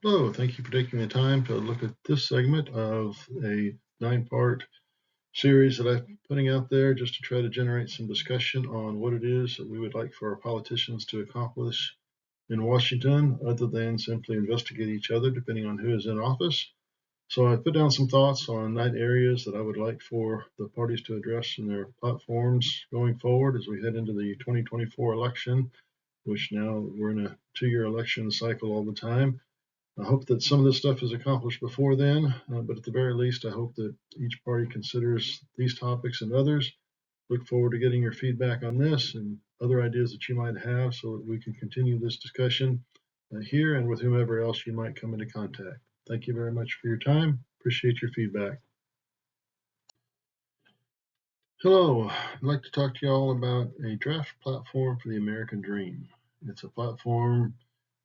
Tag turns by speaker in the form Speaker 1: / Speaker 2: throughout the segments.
Speaker 1: Hello, thank you for taking the time to look at this segment of a 9-part series that I'm putting out there just to try to generate some discussion on what it is that we would like for our politicians to accomplish in Washington, other than simply investigate each other, depending on who is in office. So I put down some thoughts on 9 areas that I would like for the parties to address in their platforms going forward as we head into the 2024 election, which now we're in a 2-year election cycle all the time. I hope that some of this stuff is accomplished before then, but at the very least, I hope that each party considers these topics and others. Look forward to getting your feedback on this and other ideas that you might have so that we can continue this discussion here and with whomever else you might come into contact. Thank you very much for your time. Appreciate your feedback. Hello, I'd like to talk to you all about a draft platform for the American Dream. It's a platform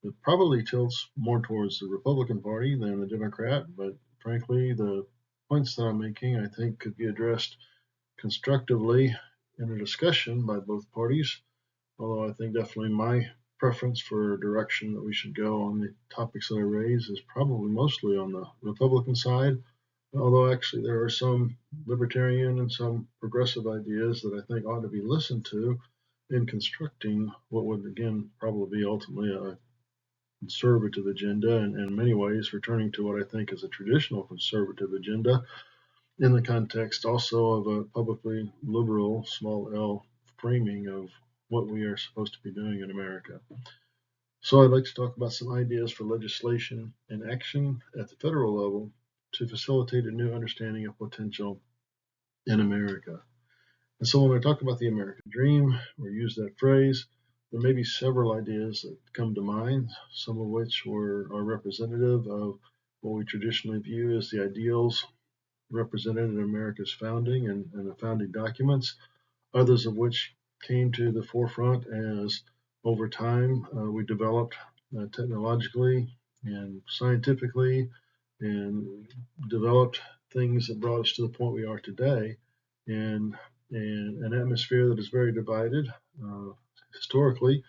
Speaker 1: that probably tilts more towards the Republican Party than the Democrat, but frankly, the points that I'm making, I think, could be addressed constructively in a discussion by both parties. Although I think definitely my preference for direction that we should go on the topics that I raise is probably mostly on the Republican side. Although actually there are some libertarian and some progressive ideas that I think ought to be listened to in constructing what would again probably be ultimately a conservative agenda, and in many ways returning to what I think is a traditional conservative agenda in the context also of a publicly liberal, small l, framing of what we are supposed to be doing in America. So I'd like to talk about some ideas for legislation and action at the federal level to facilitate a new understanding of potential in America. And so when I talk about the American dream or use that phrase, there may be several ideas that come to mind, some of which are representative of what we traditionally view as the ideals represented in America's founding and the founding documents, others of which came to the forefront as over time we developed technologically and scientifically and developed things that brought us to the point we are today in an atmosphere that is very divided. Uh, Historically,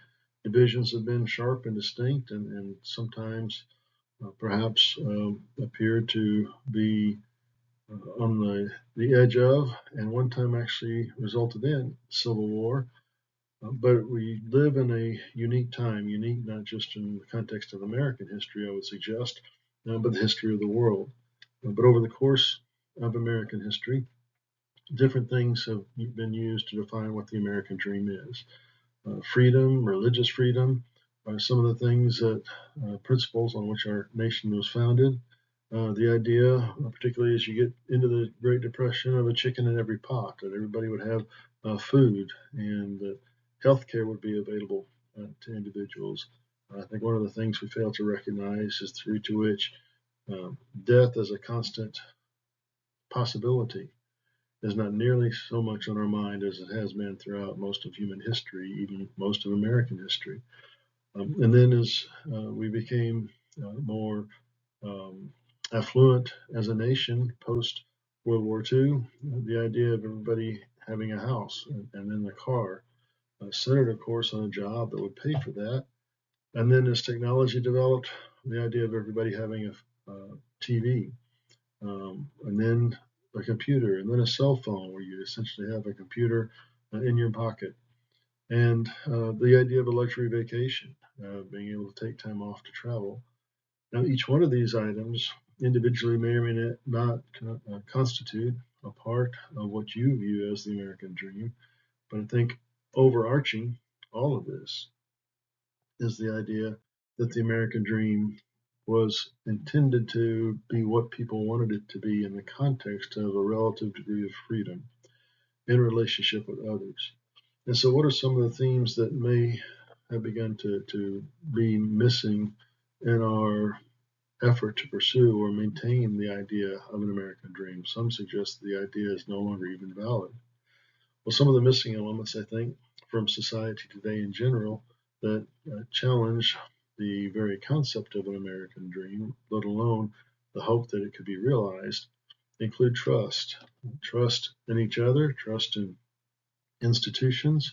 Speaker 1: divisions have been sharp and distinct and sometimes perhaps appeared to be on the edge of, and one time actually resulted in civil war. But we live in a unique time, unique not just in the context of American history, I would suggest, but the history of the world. But over the course of American history, different things have been used to define what the American dream is. Freedom, religious freedom, are some of the things that principles on which our nation was founded. The idea, particularly as you get into the Great Depression, of a chicken in every pot, that everybody would have food and that healthcare would be available to individuals. I think one of the things we fail to recognize is the degree to which death as a constant possibility is not nearly so much on our mind as it has been throughout most of human history, even most of American history. And then as we became more affluent as a nation post World War II, the idea of everybody having a house and then the car centered, of course, on a job that would pay for that. And then as technology developed, the idea of everybody having a TV, and then a computer, and then a cell phone where you essentially have a computer in your pocket, and the idea of a luxury vacation, being able to take time off to travel. Now, each one of these items individually may or may not constitute a part of what you view as the American dream, but I think overarching all of this is the idea that the American dream was intended to be what people wanted it to be in the context of a relative degree of freedom in relationship with others. And so, what are some of the themes that may have begun to be missing in our effort to pursue or maintain the idea of an American dream? Some suggest the idea is no longer even valid. Well, some of the missing elements, I think, from society today in general that challenge the very concept of an American dream, let alone the hope that it could be realized, include trust in each other, trust in institutions.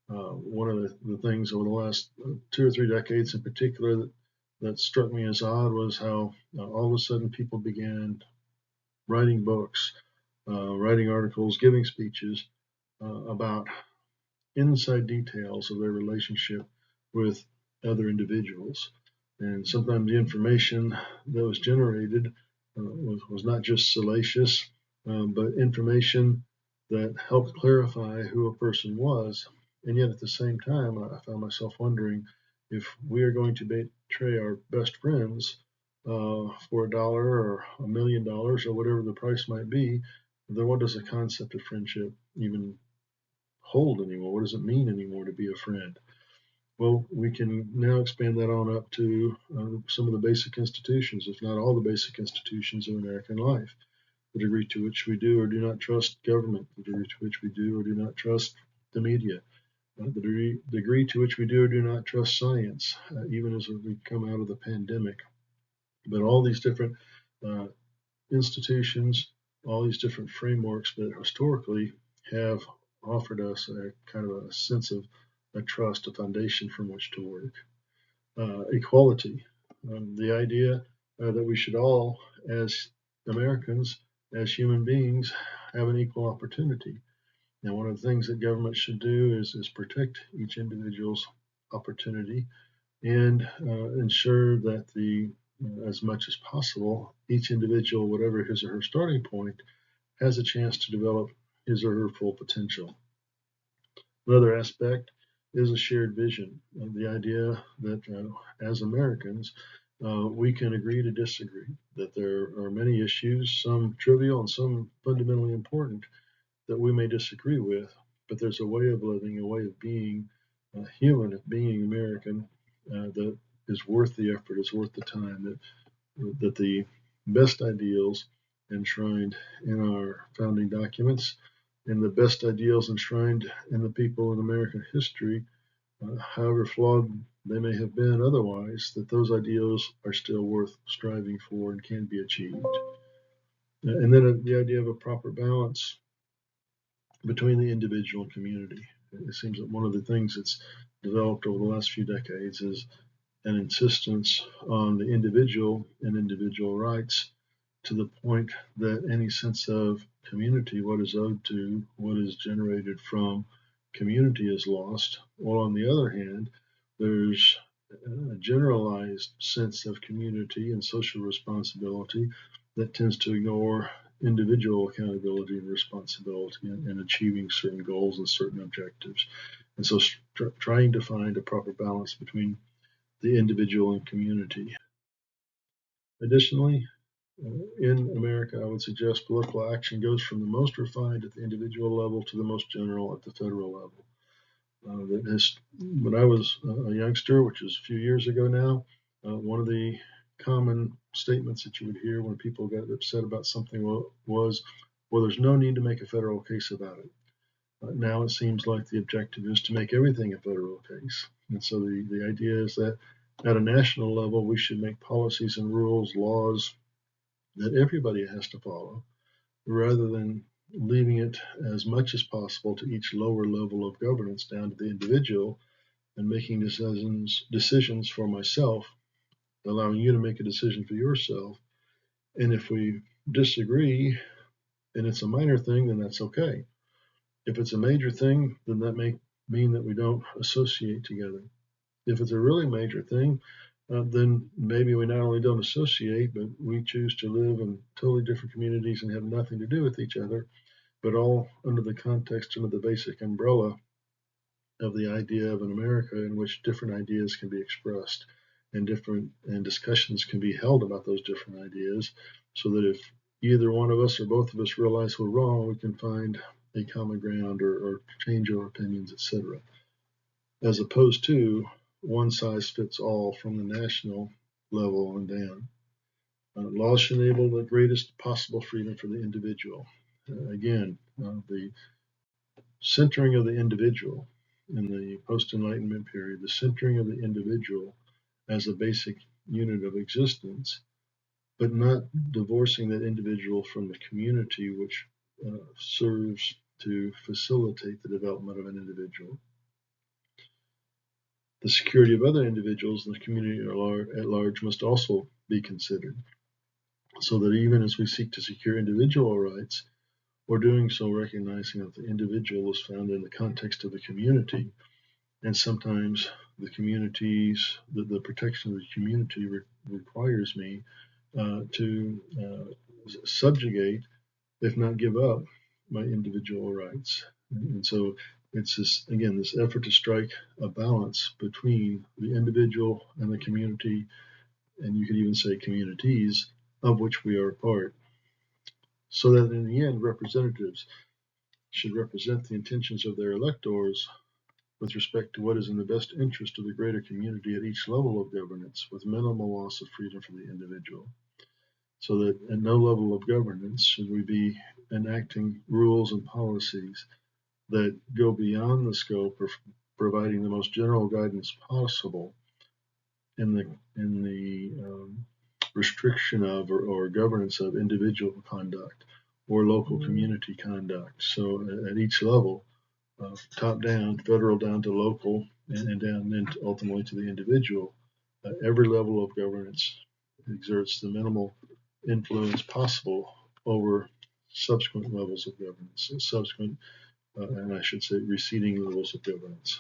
Speaker 1: One of the things over the last 2 or 3 decades in particular that that struck me as odd was how all of a sudden people began writing books, writing articles, giving speeches about inside details of their relationship with other individuals. And sometimes the information that was generated was not just salacious, but information that helped clarify who a person was. And yet at the same time, I found myself wondering if we are going to betray our best friends for $1 or $1 million or whatever the price might be, then what does the concept of friendship even hold anymore? What does it mean anymore to be a friend? Well, we can now expand that on up to some of the basic institutions, if not all the basic institutions of American life. The degree to which we do or do not trust government, the degree to which we do or do not trust the media, the degree to which we do or do not trust science, even as we come out of the pandemic. But all these different uh, institutions, all these different frameworks that historically have offered us a kind of a sense of a trust, a foundation from which to work. Equality, the idea that we should all, as Americans, as human beings, have an equal opportunity. Now, one of the things that government should do is protect each individual's opportunity and ensure that as much as possible, each individual, whatever his or her starting point, has a chance to develop his or her full potential. Another aspect is a shared vision, the idea that as Americans, we can agree to disagree, that there are many issues, some trivial and some fundamentally important, that we may disagree with, but there's a way of living, a way of being human, of being American, that is worth the effort, is worth the time, that the best ideals enshrined in our founding documents and the best ideals enshrined in the people in American history, however flawed they may have been otherwise, that those ideals are still worth striving for and can be achieved. And then the idea of a proper balance between the individual and community. It seems that one of the things that's developed over the last few decades is an insistence on the individual and individual rights to the point that any sense of community, what is owed to, what is generated from community, is lost. While on the other hand, there's a generalized sense of community and social responsibility that tends to ignore individual accountability and responsibility in achieving certain goals and certain objectives. And so trying to find a proper balance between the individual and community. Additionally, in America, I would suggest political action goes from the most refined at the individual level to the most general at the federal level. When I was a youngster, which is a few years ago now, one of the common statements that you would hear when people got upset about something was, well, there's no need to make a federal case about it. Now it seems like the objective is to make everything a federal case. And so the idea is that at a national level, we should make policies and rules, laws that everybody has to follow, rather than leaving it as much as possible to each lower level of governance down to the individual and making decisions for myself, allowing you to make a decision for yourself. And if we disagree and it's a minor thing, then that's okay. If it's a major thing, then that may mean that we don't associate together. If it's a really major thing, then maybe we not only don't associate, but we choose to live in totally different communities and have nothing to do with each other, but all under the context, under the basic umbrella of the idea of an America in which different ideas can be expressed and discussions can be held about those different ideas, so that if either one of us or both of us realize we're wrong, we can find a common ground or change our opinions, etc. As opposed to one size fits all from the national level on down. Laws should enable the greatest possible freedom for the individual. Again, the centering of the individual in the post Enlightenment period, the centering of the individual as a basic unit of existence, but not divorcing that individual from the community, which serves to facilitate the development of an individual. The security of other individuals in the community at large must also be considered, so that even as we seek to secure individual rights, we're doing so recognizing that the individual is found in the context of the community, and sometimes the protection of the community requires me to subjugate, if not give up, my individual rights. And so it's this effort to strike a balance between the individual and the community, and you could even say communities of which we are a part, so that in the end, representatives should represent the intentions of their electors with respect to what is in the best interest of the greater community at each level of governance, with minimal loss of freedom for the individual. So that at no level of governance should we be enacting rules and policies that go beyond the scope of providing the most general guidance possible in the restriction of or governance of individual conduct or local community conduct. So at each level, top down, federal down to local, and down then ultimately to the individual, every level of governance exerts the minimal influence possible over subsequent levels of governance, and I should say receding levels of governance.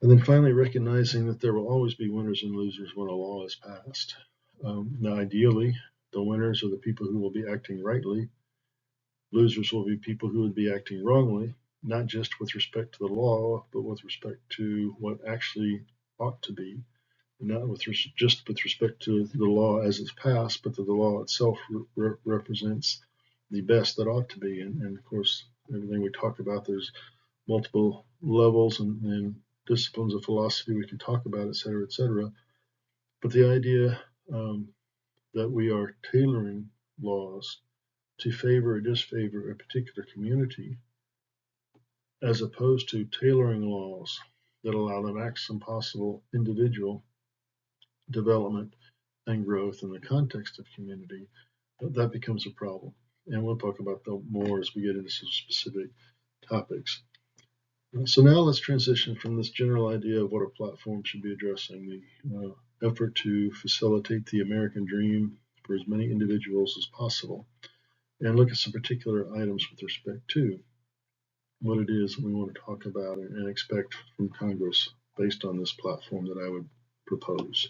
Speaker 1: And then finally, recognizing that there will always be winners and losers when a law is passed. Now, ideally, the winners are the people who will be acting rightly. Losers will be people who would be acting wrongly, not just with respect to the law, but with respect to what actually ought to be, not just with respect to the law as it's passed, but that the law itself represents the best that ought to be. And of course, everything we talk about, there's multiple levels and disciplines of philosophy we can talk about, et cetera, et cetera. But the idea that we are tailoring laws to favor or disfavor a particular community, as opposed to tailoring laws that allow the maximum possible individual development and growth in the context of community, that becomes a problem. And we'll talk about that more as we get into some specific topics. So now let's transition from this general idea of what a platform should be addressing, the effort to facilitate the American dream for as many individuals as possible, and look at some particular items with respect to what it is we want to talk about and expect from Congress based on this platform that I would propose.